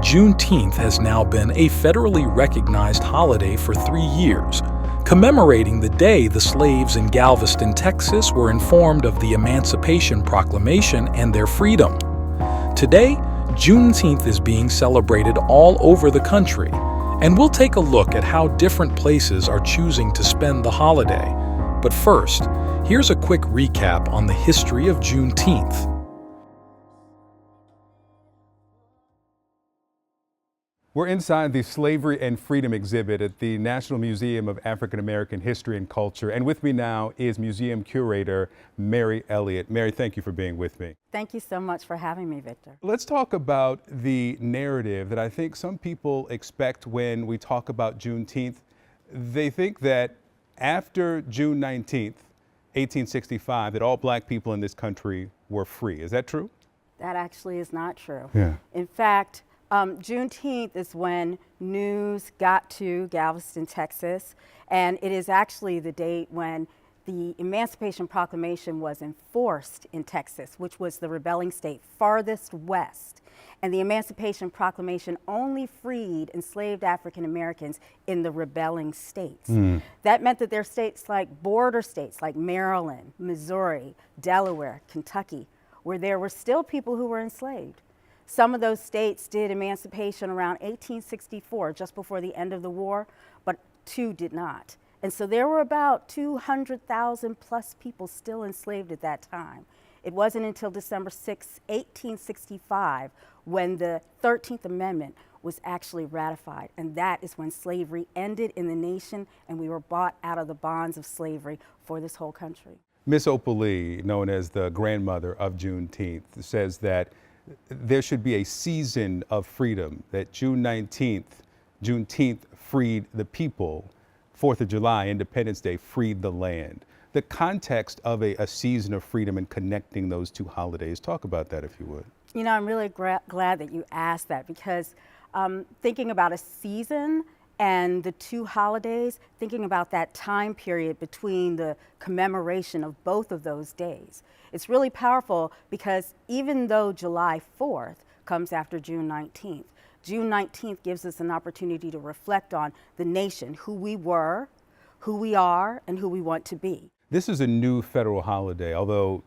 Juneteenth has now been a federally recognized holiday for 3 years, commemorating the day the slaves in Galveston, Texas were informed of the Emancipation Proclamation and their freedom. Today, Juneteenth is being celebrated all over the country, and we'll take a look at how different places are choosing to spend the holiday. But first, here's a quick recap on the history of Juneteenth. We're inside the Slavery and Freedom exhibit at the National Museum of African American History and Culture. And with me now is museum curator Mary Elliott. Mary, thank you for being with me. Thank you so much for having me, Victor. Let's talk about the narrative that I think some people expect when we talk about Juneteenth. They think that after June 19th, 1865, that all black people in this country were free. Is that true? That actually is not true. Yeah. In fact, Juneteenth is when news got to Galveston, Texas, and it is actually the date when the Emancipation Proclamation was enforced in Texas, which was the rebelling state farthest west. And the Emancipation Proclamation only freed enslaved African Americans in the rebelling states. That meant that there are states like border states like Maryland, Missouri, Delaware, Kentucky, where there were still people who were enslaved. Some of those states did emancipation around 1864, just before the end of the war, but 2 did not. And so there were about 200,000 plus people still enslaved at that time. It wasn't until December 6, 1865, when the 13th Amendment was actually ratified. And that is when slavery ended in the nation and we were bought out of the bonds of slavery for this whole country. Miss Opal Lee, known as the grandmother of Juneteenth, says that there should be a season of freedom, that Juneteenth freed the people, 4th of July, Independence Day, freed the land. The context of a season of freedom and connecting those two holidays, talk about that if you would. You know, I'm really glad that you asked that, because thinking about a season and the 2 holidays, thinking about that time period between the commemoration of both of those days. It's really powerful because even though July 4th comes after June 19th, June 19th gives us an opportunity to reflect on the nation, who we were, who we are, and who we want to be. This is a new federal holiday, although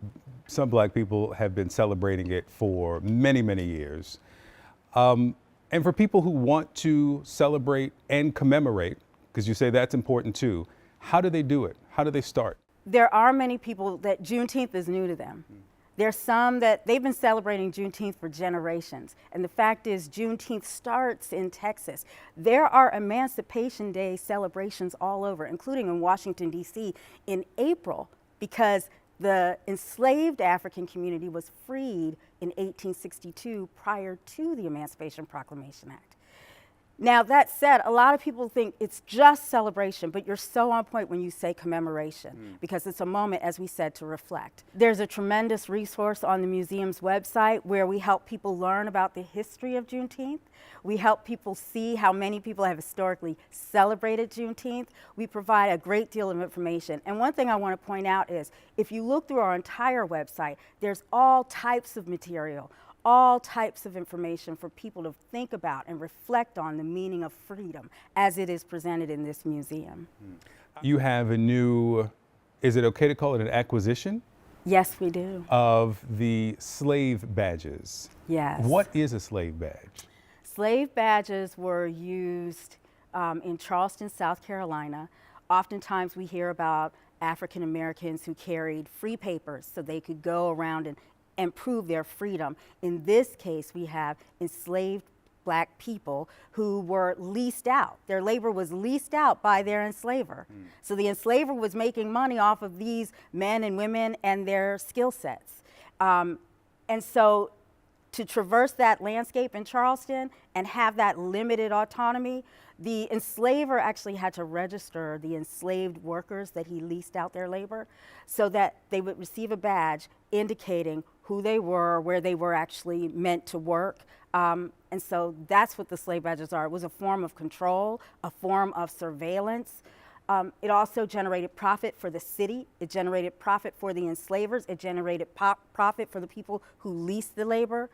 some black people have been celebrating it for many, many years. And for people who want to celebrate and commemorate, because you say that's important too, how do they do it? How do they start? There are many people that Juneteenth is new to them. There's some that they've been celebrating Juneteenth for generations. And the fact is, Juneteenth starts in Texas. There are Emancipation Day celebrations all over, including in Washington, D.C. in April, because the enslaved African community was freed in 1862 prior to the Emancipation Proclamation Act. Now, that said, a lot of people think it's just celebration, but you're so on point when you say commemoration, because it's a moment, as we said, to reflect. There's a tremendous resource on the museum's website where we help people learn about the history of Juneteenth. We help people see how many people have historically celebrated Juneteenth. We provide a great deal of information. And one thing I want to point out is, if you look through our entire website, there's all types of material, all types of information for people to think about and reflect on the meaning of freedom as it is presented in this museum. You have a new, is it okay to call it an acquisition? Yes, we do. Of the slave badges. Yes. What is a slave badge? Slave badges were used in Charleston, South Carolina. Oftentimes we hear about African Americans who carried free papers so they could go around and prove their freedom. In this case, we have enslaved black people who were leased out. Their labor was leased out by their enslaver. So the enslaver was making money off of these men and women and their skill sets. And so to traverse that landscape in Charleston and have that limited autonomy, the enslaver actually had to register the enslaved workers that he leased out their labor so that they would receive a badge indicating who they were, where they were actually meant to work. And so that's what the slave badges are. It was a form of control, a form of surveillance. It also generated profit for the city. It generated profit for the enslavers. It generated profit for the people who leased the labor.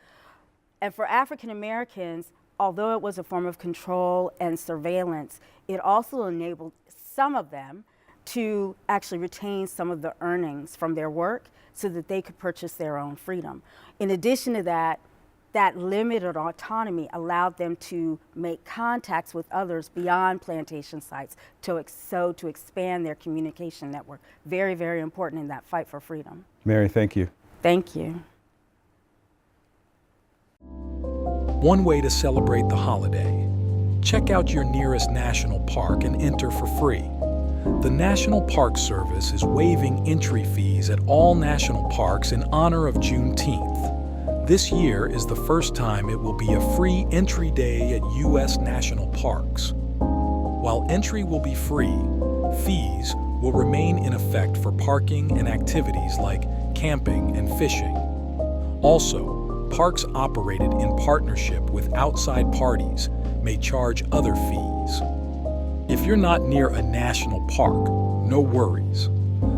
And for African Americans, although it was a form of control and surveillance, it also enabled some of them to actually retain some of the earnings from their work so that they could purchase their own freedom. In addition to that, that limited autonomy allowed them to make contacts with others beyond plantation sites to expand their communication network. Very, very important in that fight for freedom. Mary, thank you. Thank you. One way to celebrate the holiday: check out your nearest national park and enter for free. The National Park Service is waiving entry fees at all national parks in honor of Juneteenth. This year is the first time it will be a free entry day at U.S. national parks. While entry will be free, fees will remain in effect for parking and activities like camping and fishing. Also, parks operated in partnership with outside parties may charge other fees. If you're not near a national park, no worries.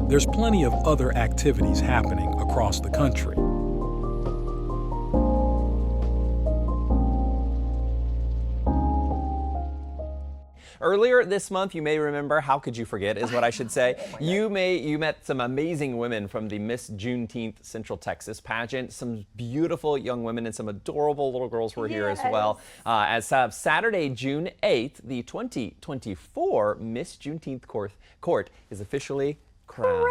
There's plenty of other activities happening across the country. Earlier this month, you may remember, how could you forget is what I should say. You met some amazing women from the Miss Juneteenth Central Texas pageant. Some beautiful young women and some adorable little girls were here as well. As of Saturday, June 8th, the 2024 Miss Juneteenth court is officially crowned,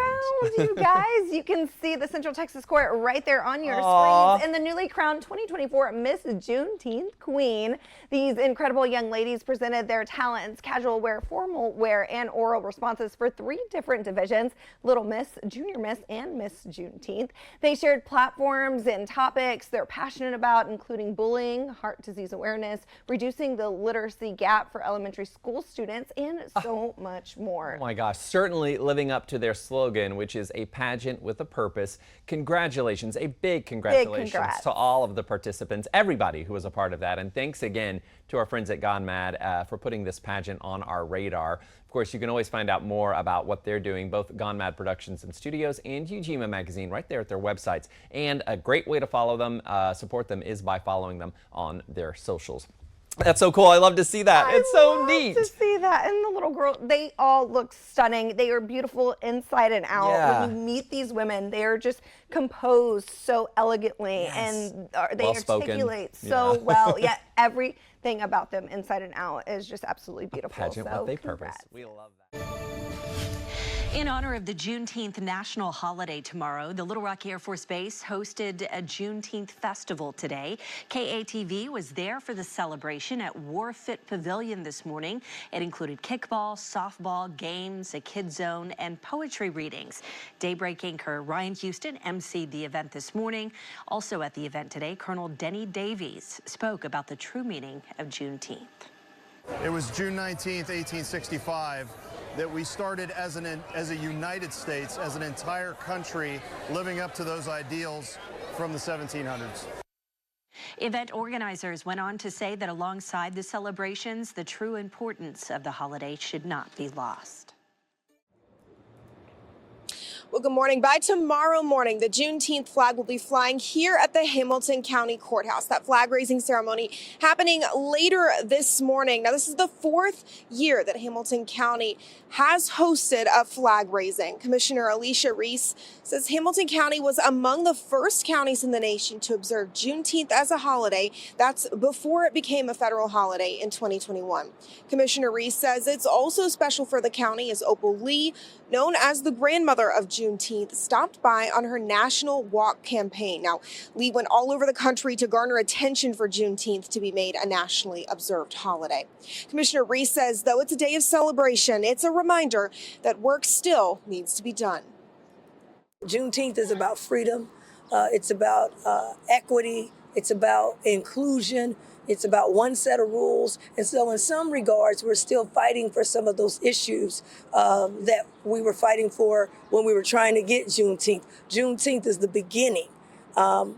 you guys. You can see the Central Texas court right there on your screens. And the newly crowned 2024 Miss Juneteenth Queen. These incredible young ladies presented their talents, casual wear, formal wear, and oral responses for 3 different divisions: Little Miss, Junior Miss, and Miss Juneteenth. They shared platforms and topics they're passionate about, including bullying, heart disease awareness, reducing the literacy gap for elementary school students, and so much more. Oh my gosh, certainly living up to their slogan, which is a pageant with a purpose. Congratulations, a big congratulations to all of the participants, everybody who was a part of that. And thanks again to our friends at Gone Mad for putting this pageant on our radar. Of course, you can always find out more about what they're doing, both Gone Mad Productions and Studios and Ujima Magazine, right there at their websites. And a great way to follow them, support them, is by following them on their socials. That's so cool. I love to see that. It's so neat to see that. And the little girl, they all look stunning. They are beautiful inside and out. When you meet these women, they are just composed so elegantly, and they articulate so well. Everything about them inside and out is just absolutely beautiful. Pageant with a purpose. We love that. In honor of the Juneteenth national holiday tomorrow, the Little Rock Air Force Base hosted a Juneteenth festival today. KATV was there for the celebration at War Fit Pavilion this morning. It included kickball, softball, games, a kid zone, and poetry readings. Daybreak anchor Ryan Houston emceed the event this morning. Also at the event today, Colonel Denny Davies spoke about the true meaning of Juneteenth. It was June 19th, 1865. That we started as a United States, as an entire country, living up to those ideals from the 1700s. Event organizers went on to say that alongside the celebrations, the true importance of the holiday should not be lost. Well, good morning. By tomorrow morning, the Juneteenth flag will be flying here at the Hamilton County Courthouse. That flag raising ceremony happening later this morning. Now, this is the 4th year that Hamilton County has hosted a flag raising. Commissioner Alicia Reese says Hamilton County was among the first counties in the nation to observe Juneteenth as a holiday. That's before it became a federal holiday in 2021. Commissioner Reese says it's also special for the county as Opal Lee, known as the grandmother of Juneteenth, stopped by on her national walk campaign. Now, Lee went all over the country to garner attention for Juneteenth to be made a nationally observed holiday. Commissioner Reese says, though it's a day of celebration, it's a reminder that work still needs to be done. Juneteenth is about freedom. It's about equity. It's about inclusion. It's about one set of rules. And so in some regards, we're still fighting for some of those issues that we were fighting for when we were trying to get Juneteenth. Juneteenth is the beginning.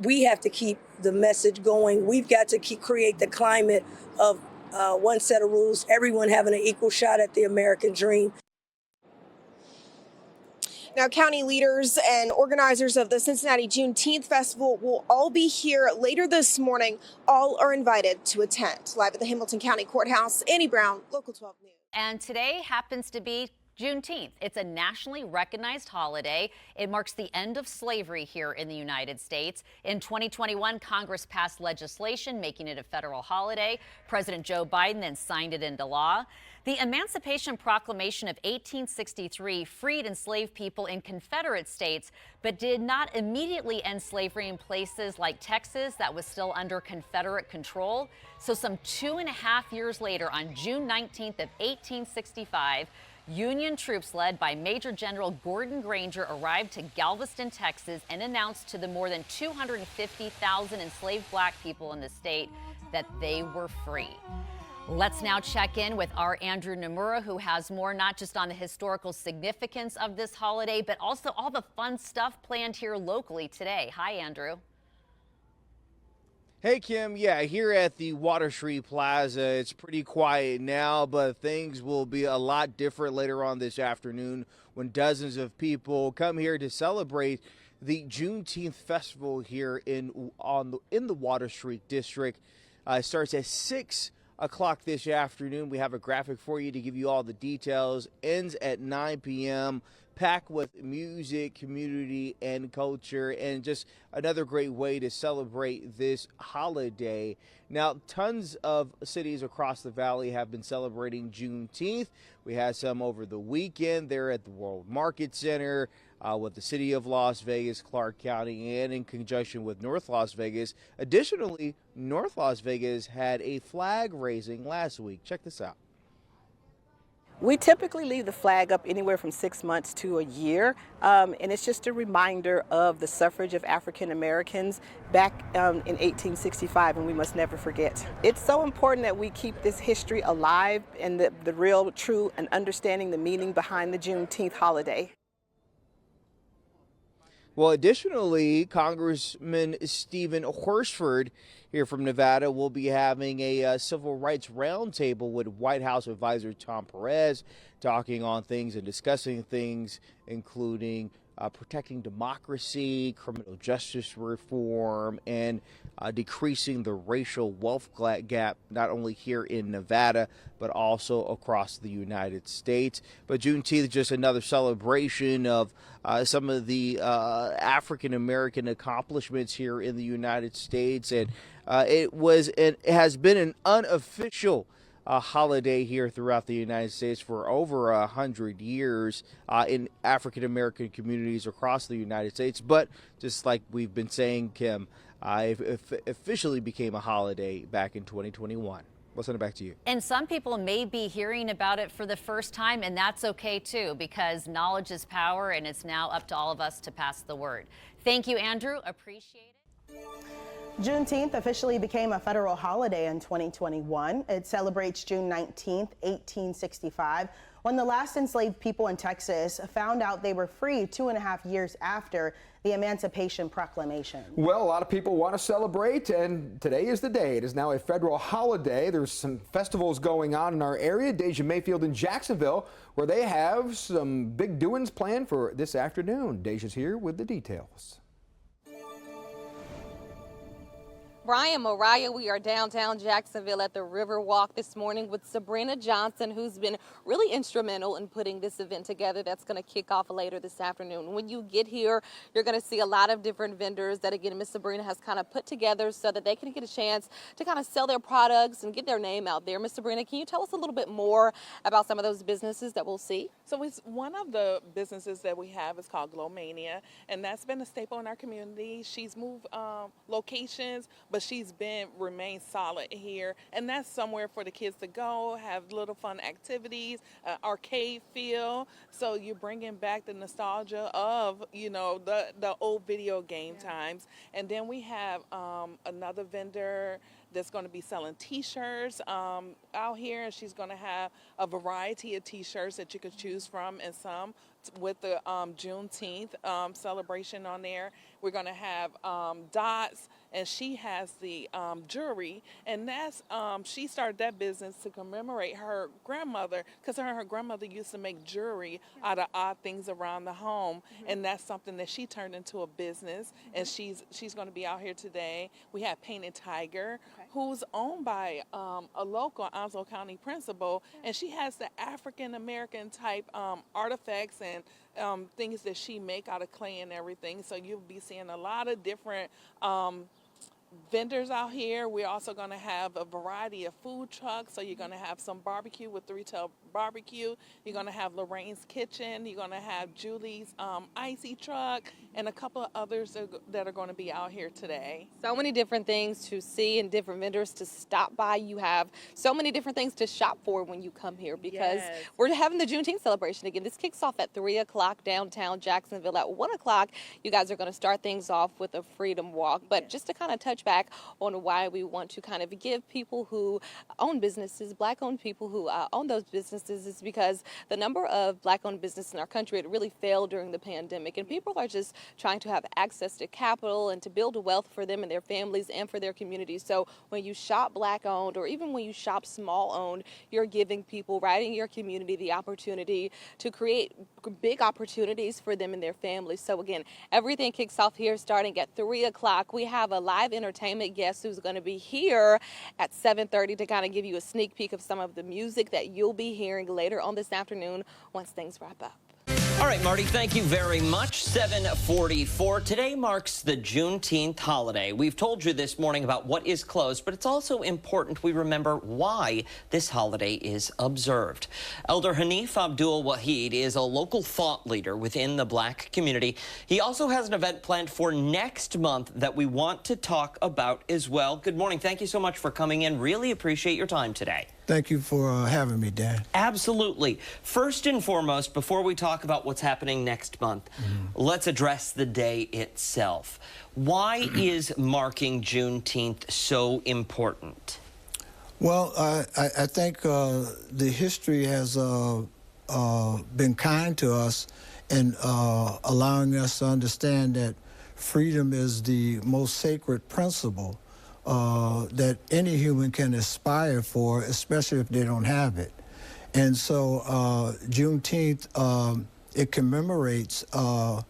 We have to keep the message going. We've got to create the climate of one set of rules, everyone having an equal shot at the American dream. Now, county leaders and organizers of the Cincinnati Juneteenth Festival will all be here later this morning. All are invited to attend. Live at the Hamilton County Courthouse, Annie Brown, Local 12 News. And today happens to be Juneteenth. It's a nationally recognized holiday. It marks the end of slavery here in the United States. In 2021, Congress passed legislation making it a federal holiday. President Joe Biden then signed it into law. The Emancipation Proclamation of 1863 freed enslaved people in Confederate states, but did not immediately end slavery in places like Texas that was still under Confederate control. So some 2.5 years later, on June 19th of 1865, Union troops led by Major General Gordon Granger arrived to Galveston, Texas, and announced to the more than 250,000 enslaved black people in the state that they were free. Let's now check in with our Andrew Nomura, who has more not just on the historical significance of this holiday, but also all the fun stuff planned here locally today. Hi, Andrew. Hey, Kim. Yeah, here at the Water Street Plaza, it's pretty quiet now, but things will be a lot different later on this afternoon when dozens of people come here to celebrate the Juneteenth festival here in the Water Street district. It starts at 6 o'clock this afternoon. We have a graphic for you to give you all the details. Ends at 9 p.m. Packed with music, community, and culture, and just another great way to celebrate this holiday. Now, tons of cities across the valley have been celebrating Juneteenth. We had some over the weekend there at the World Market Center with the city of Las Vegas, Clark County, and in conjunction with North Las Vegas. Additionally, North Las Vegas had a flag raising last week. Check this out. We typically leave the flag up anywhere from 6 months to a year, and it's just a reminder of the suffrage of African Americans back in 1865, and we must never forget. It's so important that we keep this history alive and the real, true, and understanding the meaning behind the Juneteenth holiday. Well, additionally, Congressman Stephen Horsford here from Nevada will be having a civil rights roundtable with White House advisor Tom Perez, talking on things and discussing things, including protecting democracy, criminal justice reform, and decreasing the racial wealth gap, not only here in Nevada, but also across the United States. But Juneteenth is just another celebration of some of the African American accomplishments here in the United States. And it has been an unofficial holiday here throughout the United States for over 100 years in African American communities across the United States. But just like we've been saying, Kim, it officially became a holiday back in 2021. We'll send it back to you. And some people may be hearing about it for the first time, and that's okay too, because knowledge is power, and it's now up to all of us to pass the word. Thank you, Andrew. Appreciate it. Juneteenth officially became a federal holiday in 2021. It celebrates June 19th, 1865, when the last enslaved people in Texas found out they were free 2.5 years after the Emancipation Proclamation. Well, a lot of people want to celebrate, and today is the day. It is now a federal holiday. There's some festivals going on in our area, Deja Mayfield in Jacksonville, where they have some big doings planned for this afternoon. Deja's here with the details. Brian, Mariah, we are downtown Jacksonville at the Riverwalk this morning with Sabrina Johnson, who's been really instrumental in putting this event together that's going to kick off later this afternoon. When you get here, you're going to see a lot of different vendors that, again, Miss Sabrina has kind of put together so that they can get a chance to kind of sell their products and get their name out there. Miss Sabrina, can you tell us a little bit more about some of those businesses that we'll see? So it's one of the businesses that we have is called Glowmania, and that's been a staple in our community. She's moved locations, but she's remained solid here, and that's somewhere for the kids to go, have little fun activities, arcade feel. So you're bringing back the nostalgia of, you know, the old video game times. And then we have another vendor that's going to be selling t-shirts out here, and she's going to have a variety of t-shirts that you could choose from, and some with the Juneteenth celebration on there. We're going to have dots and she has the jewelry, and that's she started that business to commemorate her grandmother, because her and her grandmother used to make jewelry out of odd things around the home, and that's something that she turned into a business, and she's going to be out here today. We have Painted Tiger, who's owned by a local Onslow County principal, and she has the African American type artifacts and things that she make out of clay and everything. So you'll be seeing a lot of different vendors out here. We're also going to have a variety of food trucks. So you're going to have some barbecue with Three Tail Barbecue. You're going to have Lorraine's Kitchen. You're going to have Julie's Icy Truck, and a couple of others that are going to be out here today. So many different things to see and different vendors to stop by. You have so many different things to shop for when you come here, because we're having the Juneteenth celebration again. This kicks off at 3 o'clock downtown Jacksonville. At 1 o'clock, you guys are going to start things off with a Freedom Walk. But just to kind of touch back on why we want to kind of give people who own businesses, Black-owned people who own those businesses, is because the number of Black-owned businesses in our country, it really fell during the pandemic, and people are just trying to have access to capital and to build wealth for them and their families and for their communities. So when you shop Black-owned, or even when you shop small-owned, you're giving people right in your community the opportunity to create big opportunities for them and their families. So again, everything kicks off here starting at 3 o'clock. We have a live entertainment guest who's going to be here at 7:30 to kind of give you a sneak peek of some of the music that you'll be hearing later on this afternoon once things wrap up. All right, Marty, thank you very much. 7:44. Today marks the Juneteenth holiday. We've told you this morning about what is closed, but it's also important we remember why this holiday is observed. Elder Hanif Abdul Wahid is a local thought leader within the Black community. He also has an event planned for next month that we want to talk about as well. Good morning. Thank you so much for coming in. Really appreciate your time today. Thank you for having me, Dan. Absolutely. First and foremost, before we talk about what's happening next month, let's address the day itself. Why is marking Juneteenth so important? Well, I think the history has been kind to us in allowing us to understand that freedom is the most sacred principle that any human can aspire for, especially if they don't have it. And so Juneteenth, it commemorates the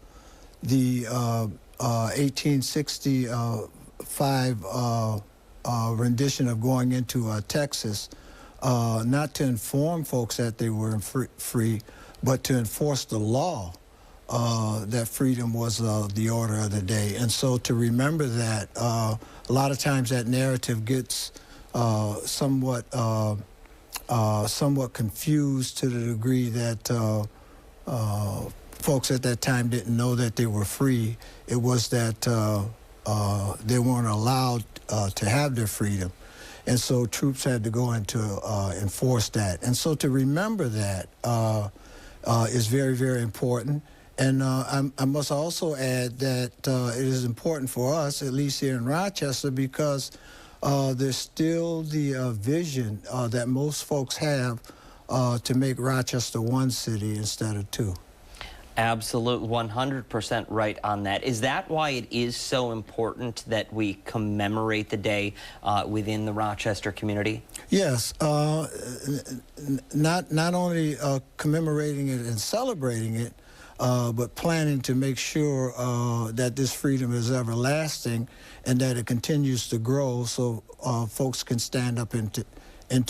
1865 rendition of going into Texas, not to inform folks that they were free, but to enforce the law that freedom was the order of the day. And so to remember that, a lot of times that narrative gets somewhat confused to the degree that folks at that time didn't know that they were free. It was that they weren't allowed to have their freedom. And so troops had to go in to enforce that. And so to remember that is very, very important. And I must also add that it is important for us, at least here in Rochester, because there's still the vision that most folks have to make Rochester one city instead of two. Absolutely, 100% right on that. Is that why it is so important that we commemorate the day within the Rochester community? Yes, not only commemorating it and celebrating it, but planning to make sure that this freedom is everlasting and that it continues to grow so folks can stand up into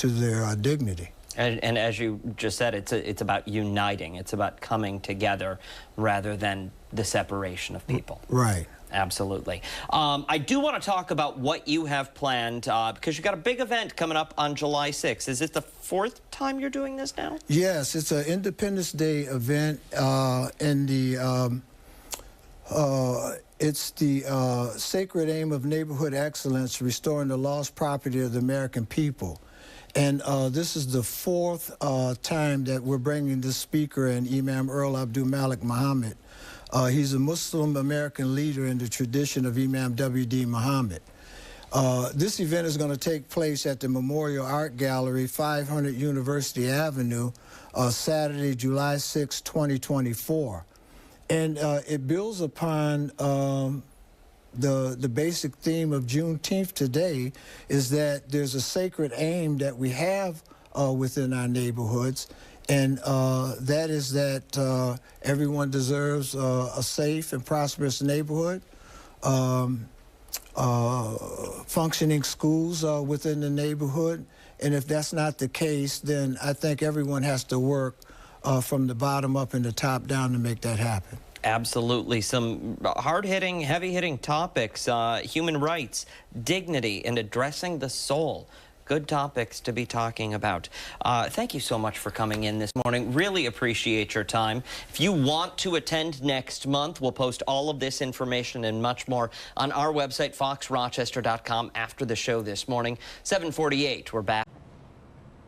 their dignity. And as you just said, it's about uniting. It's about coming together rather than the separation of people. Right. Absolutely. I do want to talk about what you have planned because you've got a big event coming up on July 6th. Is this the fourth time you're doing this now? Yes, it's an Independence Day event in the it's the sacred aim of neighborhood excellence, restoring the lost property of the American people. And this is the fourth time that we're bringing this speaker in, Imam Earl Abdul Malik Muhammad. He's a Muslim American leader in the tradition of Imam W.D. Muhammad. This event is going to take place at the Memorial Art Gallery, 500 University Avenue, Saturday, July 6, 2024. And it builds upon the basic theme of Juneteenth today is that there's a sacred aim that we have within our neighborhoods, and that is that everyone deserves a safe and prosperous neighborhood, functioning schools within the neighborhood. And if that's not the case, then I think everyone has to work from the bottom up and the top down to make that happen. Absolutely. Some hard-hitting, heavy-hitting topics, human rights, dignity, and addressing the soul. Good topics to be talking about. Thank you so much for coming in this morning. Really appreciate your time. If you want to attend next month, we'll post all of this information and much more on our website, foxrochester.com, after the show this morning. 7:48, we're back.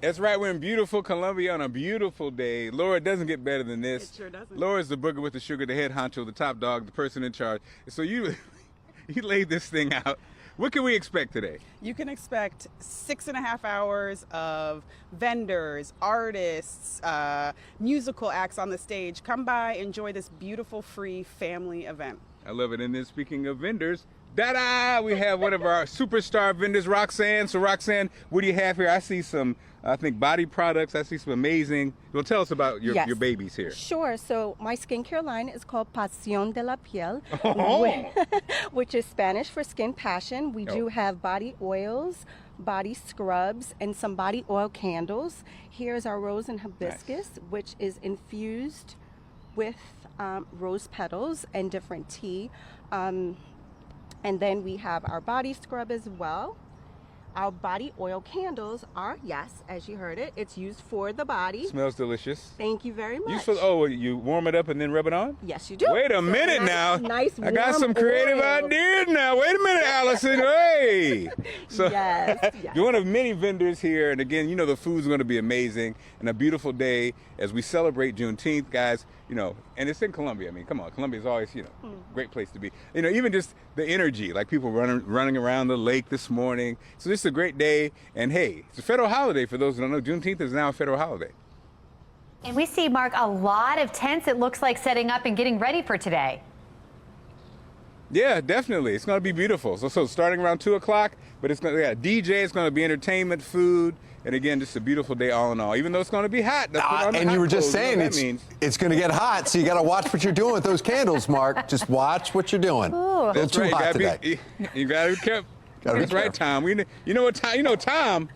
That's right, we're in beautiful Columbia on a beautiful day. Laura, it doesn't get better than this. It sure doesn't. Laura's the booger with the sugar, the head honcho, the top dog, the person in charge. So you laid this thing out. What can we expect today? You can expect 6.5 hours of vendors, artists, musical acts on the stage. Come by, enjoy this beautiful, free family event. I love it. And then speaking of vendors, we have one of our superstar vendors, Roxanne. So Roxanne, what do you have here? I see some, I think, body products. I see some amazing. Well, tell us about your babies here. Sure. So my skincare line is called Pasión de la Piel, which is Spanish for skin passion. We do have body oils, body scrubs, and some body oil candles. Here's our rose and hibiscus, which is infused with rose petals and different tea. And then we have our body scrub as well. Our body oil candles are, yes, as you heard it, it's used for the body. Smells delicious. Thank you very much. You warm it up and then rub it on? Yes, you do. Wait a minute now. Nice I got some creative ideas now. Wait a minute, Allison. Hey. So, yes. You're one of many vendors here. And again, you know the food's going to be amazing and a beautiful day as we celebrate Juneteenth, guys. You know, and it's in Columbia. I mean, come on, Columbia is always, great place to be. You know, even just the energy, like people running around the lake this morning. So this is a great day. And hey, it's a federal holiday for those who don't know. Juneteenth is now a federal holiday. And we see, Mark, a lot of tents, it looks like, setting up and getting ready for today. Yeah, definitely. It's going to be beautiful. So starting around 2 o'clock, but it's going to, DJ, it's going to be entertainment, food. And again, just a beautiful day all in all, even though it's going to be hot. And you were just saying it's going to get hot, so you got to watch what you're doing with those candles, Mark. Just watch what you're doing. Ooh. That's too hot today. You got to be careful. That's right, Tom. You know what, Tom? Tom,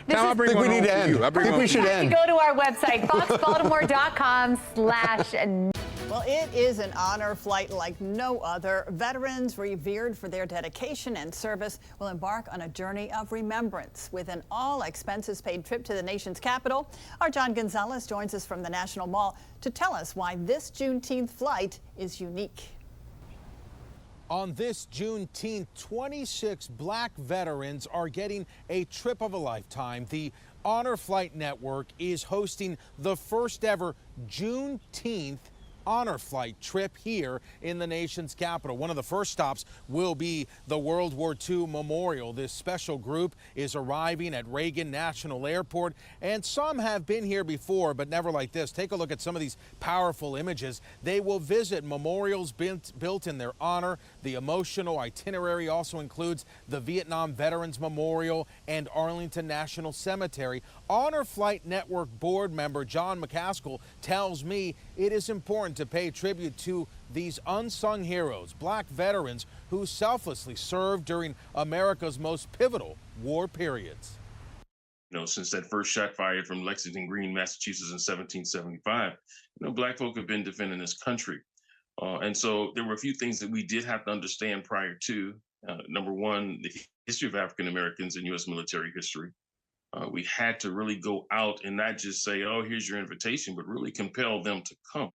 I'll bring one home to you. I think we should end. Go to our website, foxbaltimore.com/. Well, it is an honor flight like no other. Veterans revered for their dedication and service will embark on a journey of remembrance with an all-expenses-paid trip to the nation's capital. Our John Gonzalez joins us from the National Mall to tell us why this Juneteenth flight is unique. On this Juneteenth, 26 black veterans are getting a trip of a lifetime. The Honor Flight Network is hosting the first ever Juneteenth honor flight trip here in the nation's capital. One of the first stops will be the World War II Memorial. This special group is arriving at Reagan National Airport, and some have been here before, but never like this. Take a look at some of these powerful images. They will visit memorials built in their honor. The emotional itinerary also includes the Vietnam Veterans Memorial and Arlington National Cemetery. Honor Flight Network board member John McCaskill tells me it is important to pay tribute to these unsung heroes, black veterans who selflessly served during America's most pivotal war periods. You know, since that first shot fired from Lexington Green, Massachusetts in 1775, black folk have been defending this country. And so there were a few things that we did have to understand prior to. Number one, the history of African Americans in U.S. military history. We had to really go out and not just say, oh, here's your invitation, but really compel them to come.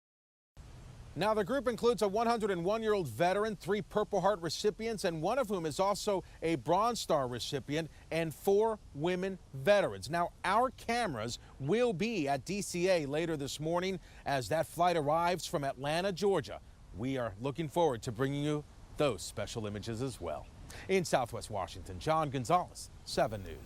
Now, the group includes a 101-year-old veteran, 3 Purple Heart recipients, and one of whom is also a Bronze Star recipient, and 4 women veterans. Now, our cameras will be at DCA later this morning as that flight arrives from Atlanta, Georgia. We are looking forward to bringing you those special images as well. In Southwest Washington, John Gonzalez, 7 News.